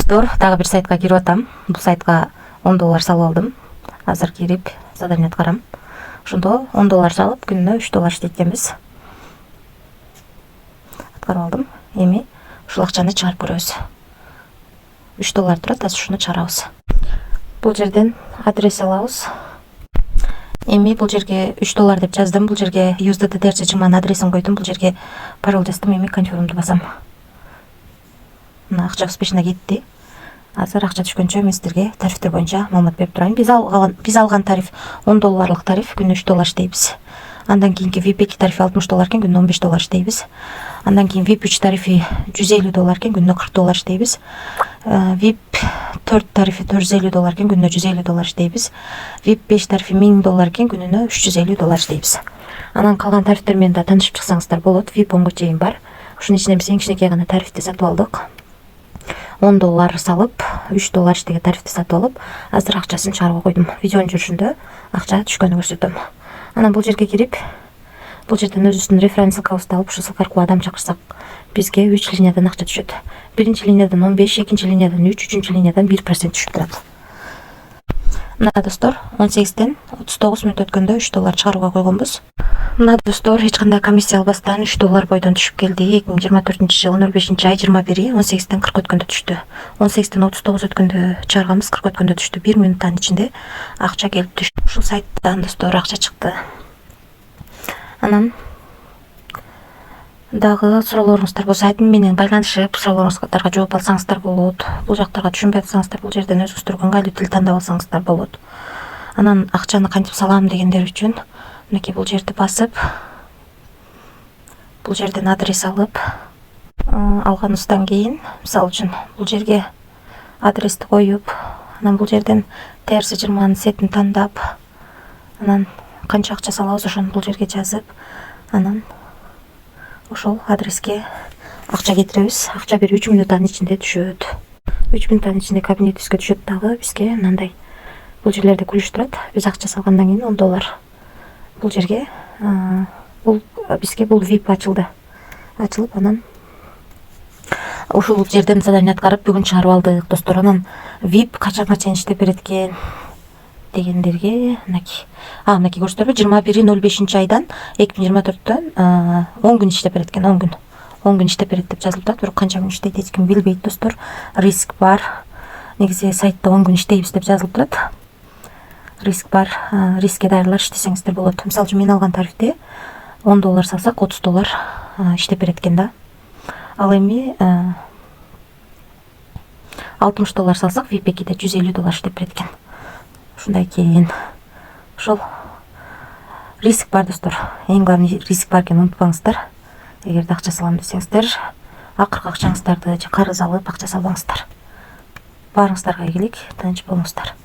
Достор, дагы бир сайтка кирип атам. Бул сайтка $10 салып алдым. Азыр кирип задание аткарам. Ошондо $10 салып, күнүнө $3 иштейт экенбиз. Аткарып алдым. Эми ушул акчаны чыгарып көрөбүз. $3 турат, азыр ушуну чыгарабыз. Бул жерден адрес алабыз. Эми бул жерге $3 деп жаздым. Бул жерге USDT ДРЧ-чыңманын адресин койдум. Бул жерге пароль жаздым. Эми конфирмду басам. Мына акча успешно кетти. Азыр акча түшкөнчө мен сиздерге тарифтер боюнча маалымат берип турайын. Биз алган тариф $10 тариф, күнүнө $3 иштейбиз. Андан кийинки VIP2 тарифи $60 экен, күнүнө $15 иштейбиз. Андан кийин VIP3 тарифи $150 экен, күнүнө $40 иштейбиз. VIP4 тарифи $450 экен, күнүнө $150 иштейбиз. VIP5 тарифи $1000 экен, күнүнө $350 иштейбиз. Анан калган тарифтер менен да таанышып чыксаңыздар болот. VIP10 чейин бар. Ушунун ичинен биз эң кичинекей гана тарифти сатып алдык. $10 салып, $3 иштеген тарифти сатып алып, азыр акчасын чыгарып койдум. Видеонун жүрүшүндө акча түшкөнүн көрсөтөм. Анан бул жерге кирип, бул жерден өзүбүздүн референс ссылкабызды алып, ушул ссылка аркылуу адам чакырсак, бизге 3 линиядан акча түшөт. Биринчи линиядан 15, экинчи линиядан 3, үчүнчү линиядан 1% түшүп турат. Мына достор, 18ден 39 мүнөт өткөндө $3 чыгарууга койгонбуз. Мына достор, эч кандай комиссия албастан $3 бойдон түшүп келди. 2024-жылы 05-ай 21-и 18ден 40 өткөндө түштү. 18ден 39 өткөндө чыгарганбыз, 40 өткөндө түштү. 1 мүнөттүн ичинде акча келип түштү. Ушул сайттан достор акча чыкты. Анан дагы суроолоруңуздар болсо, админ менен байланышып, суроолоруңуздарга жооп алсаңыздар болот. Бул жактарга түшүнбөй атсаңыздар, бул жерден өзүңүздөр ыңгайлуу тил тандап алсаңыздар болот. Анан акчаны кантип салам дегендер үчүн мынакей бул жерди басып, бул жерден адрес алып, алганыбыздан кийин, мисалы үчүн бул жерге адрести коюп, анан бул жерден ТРС-20 сетин тандап, анан канча акча салабыз ошону бул жерге жазып, анан ошол адреске акча кетиребиз. Акча бир 3 мүнөттүн ичинде түшөт. 3 мүнөттүн ичинде кабинетибизге түшөт дагы бизге мындай бул жерлерде күлүш турат. Биз акча салгандан кийин $10 бул жерге бул бизге бул VIP ачылды. Ачылып, анан ушул жерден задание аткарып бүгүн чыгарып алдык достор. Анан VIP качанга чейин иштеп берет экен дегендерге мынакей көрсөтөрбү, 21-05-айдан 2024-төн 10 күн иштеп берет экен, 10 күн. 10 күн иштеп берет деп жазылып турат, бирок канча күн иштейт эч ким билбейт достор. Риск бар. Негизи сайтта 10 күн иштейбиз деп жазылып турат. Риск бар. Рискке даярлар иштесеңиздер болот. Мисалы үчүн мен алган тарифте $10 салсак $30 иштеп берет экен да. Ал эми $60 салсак VIP2-де $150 иштеп берет экен. Ушундай кийин ошол риск бар достор. Эң главный риск бар экенин унутпаңыздар. Эгерде акча салам десеңиздер, акыркы акчаңыздарды же карыз алып акча салбаңыздар. Баарыңыздарга ийгилик, тынч болуңуздар.